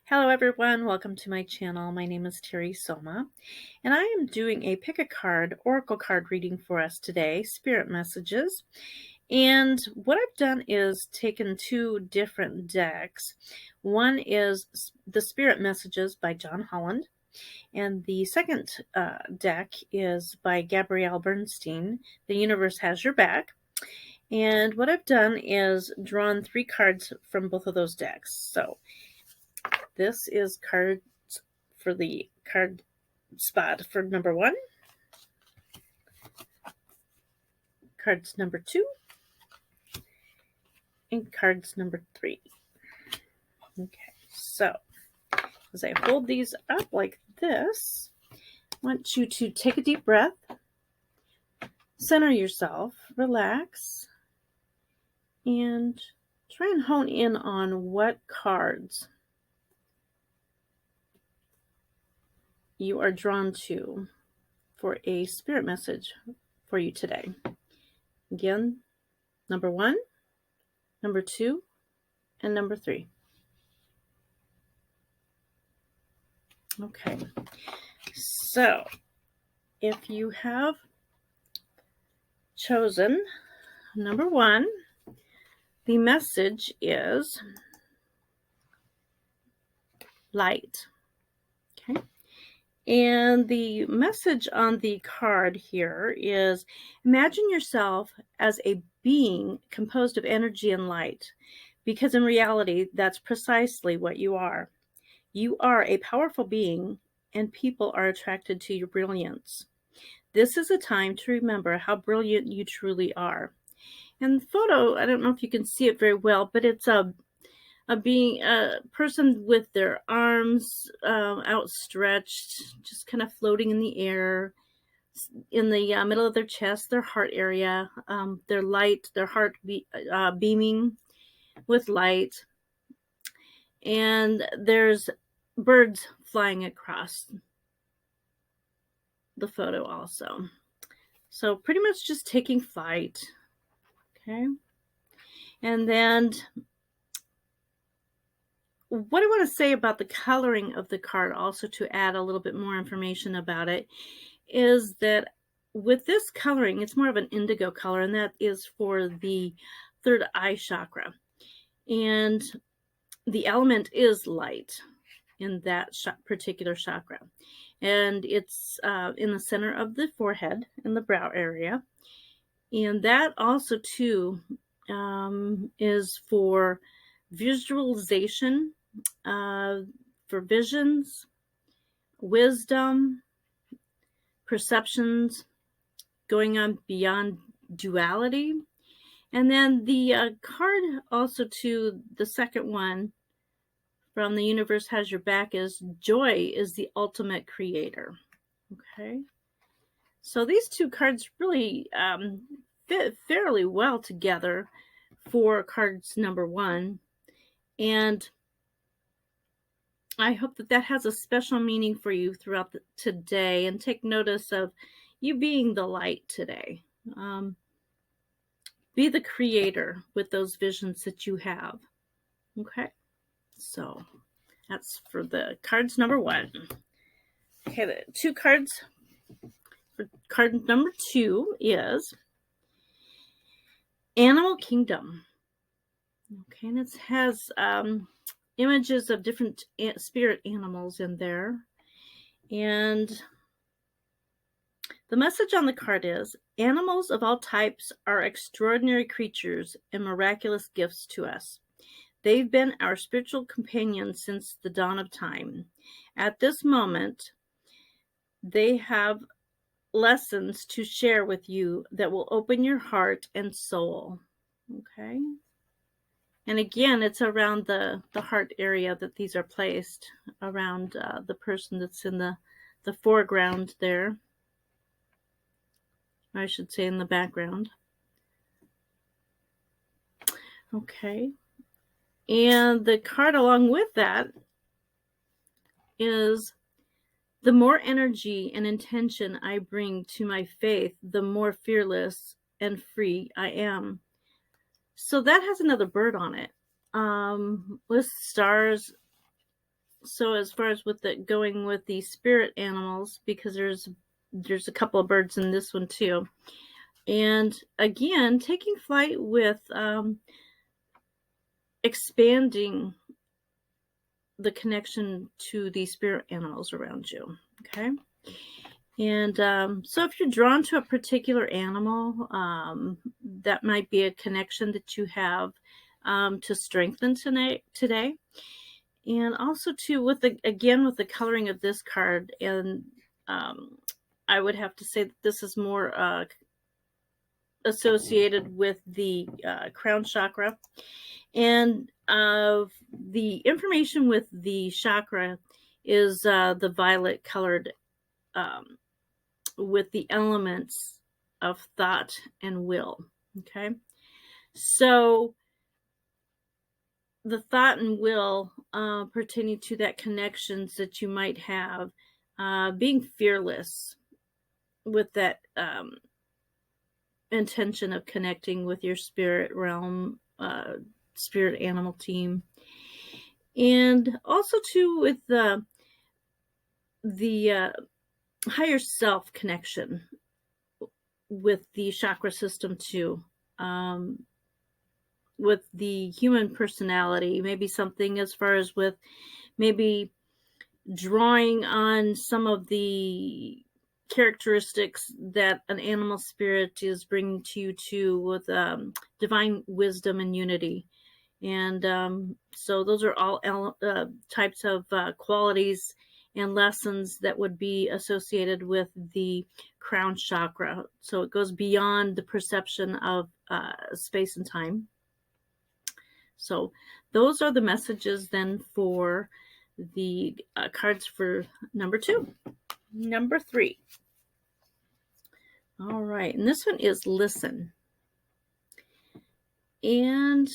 Hello everyone, welcome to my channel. My name is Terri Soma, and I am doing a pick a card, oracle card reading for us today, spirit messages. And what I've done is taken two different decks. One is the Spirit Messages by John Holland, and the second deck is by Gabrielle Bernstein, The Universe Has Your Back. And what I've done is drawn three cards from both of those decks. So this is cards for the card spot for number 1, cards number 2, and cards number 3. Okay, so as I hold these up like this, I want you to take a deep breath, center yourself, relax, and try and hone in on what cards you are drawn to for a spirit message for you today. Again, number 1, number 2, and number 3. Okay, so if you have chosen number 1, the message is light. Okay, and the message on the card here is imagine yourself as a being composed of energy and light, because in reality, that's precisely what you are. You are a powerful being, and people are attracted to your brilliance. This is a time to remember how brilliant you truly are. And the photo, I don't know if you can see it very well, but it's a person with their arms outstretched, just kind of floating in the air, in the middle of their chest, their heart area, their heart beaming with light. And there's birds flying across the photo also. So pretty much just taking flight. Okay. And then what I want to say about the coloring of the card, also to add a little bit more information about it, is that with this coloring, it's more of an indigo color, and that is for the third eye chakra. And the element is light in that particular chakra. And it's in the center of the forehead, in the brow area. And that also, too, is for visualization, for visions, wisdom, perceptions, going on beyond duality. And then the card also, to the second one from The Universe Has Your Back, is joy is the ultimate creator. Okay, so these two cards really fit fairly well together for cards number 1, and I hope that has a special meaning for you throughout today, and take notice of you being the light today. Be the creator with those visions that you have. Okay, so that's for the cards number 1. Okay, the 2 cards for card number 2 is Animal Kingdom. Okay, and it has images of different spirit animals in there. And the message on the card is, animals of all types are extraordinary creatures and miraculous gifts to us. They've been our spiritual companions since the dawn of time. At this moment, they have lessons to share with you that will open your heart and soul. Okay? And again, it's around the heart area that these are placed, around the person that's in the foreground there. I should say in the background. Okay. And the card along with that is, the more energy and intention I bring to my faith, the more fearless and free I am. So that has another bird on it, with stars So as far as with going with the spirit animals, because there's a couple of birds in this one too. And again, taking flight with expanding the connection to the spirit animals around you. Okay. And so if you're drawn to a particular animal, that might be a connection that you have to strengthen today. And also too, with the coloring of this card, and I would have to say that this is more associated with the crown chakra. And the information with the chakra is the violet colored, with the elements of thought and will. Okay. So the thought and will pertaining to that connections that you might have, being fearless with that intention of connecting with your spirit realm, spirit animal team. And also too with the higher self connection with the chakra system too. With the human personality, maybe something as far as with maybe drawing on some of the characteristics that an animal spirit is bringing to you too, with divine wisdom and unity. And so those are all types of qualities and lessons that would be associated with the crown chakra. So it goes beyond the perception of space and time. So those are the messages then for the cards for number 2. Number 3. All right. And this one is listen. And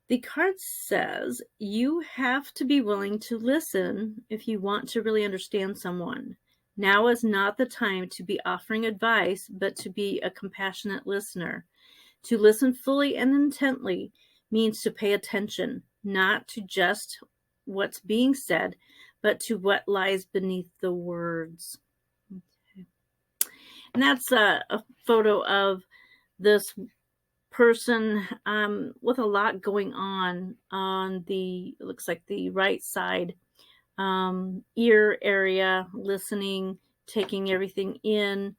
the card says you have to be willing to listen if you want to really understand someone. Now is not the time to be offering advice, but to be a compassionate listener. To listen fully and intently means to pay attention, not to just what's being said, but to what lies beneath the words. Okay. And that's a photo of this person with a lot going on the, it looks like the right side ear area, listening, taking everything in,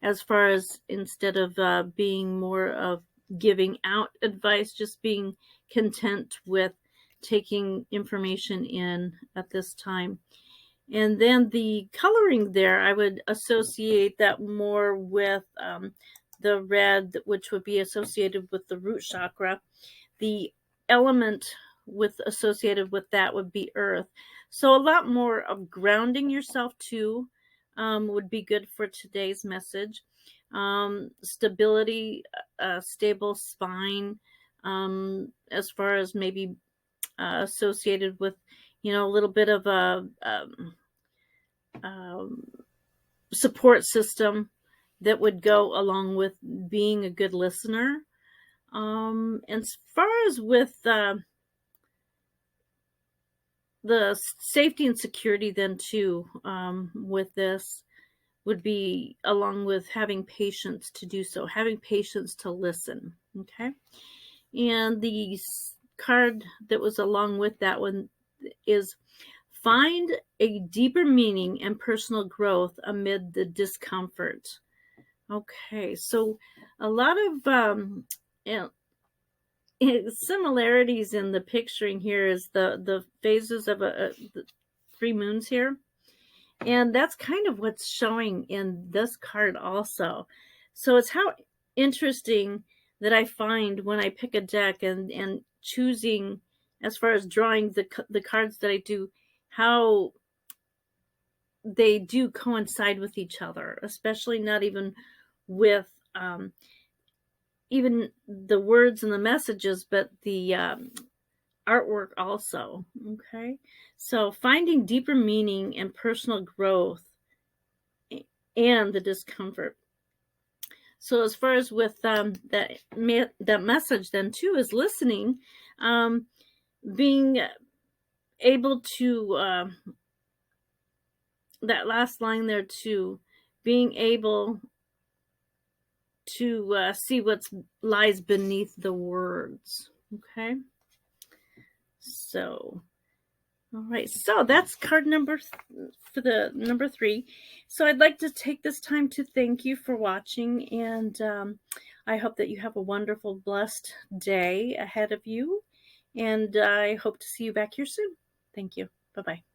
as far as instead of being more of giving out advice, just being content with taking information in at this time. And then the coloring there, I would associate that more with the red, which would be associated with the root chakra. The element associated with that would be earth. So a lot more of grounding yourself too would be good for today's message. Stability, stable spine, as far as maybe associated with, a little bit of a support system that would go along with being a good listener. And as far as with the safety and security then too, with this would be along with having patience to do so, having patience to listen. Okay. And the card that was along with that one is find a deeper meaning and personal growth amid the discomfort. Okay. So a lot of similarities in the picturing here is the phases of the 3 moons here. And that's kind of what's showing in this card also. So it's how interesting that I find when I pick a deck and choosing, as far as drawing the cards that I do, how they do coincide with each other, especially not even with even the words and the messages, but the artwork also. Okay. So finding deeper meaning and personal growth and the discomfort. So as far as with that message then too is listening, being able to, that last line there too, being able to see what lies beneath the words. Okay. So, all right. So that's card for the number 3. So I'd like to take this time to thank you for watching, and I hope that you have a wonderful, blessed day ahead of you. And I hope to see you back here soon. Thank you. Bye-bye.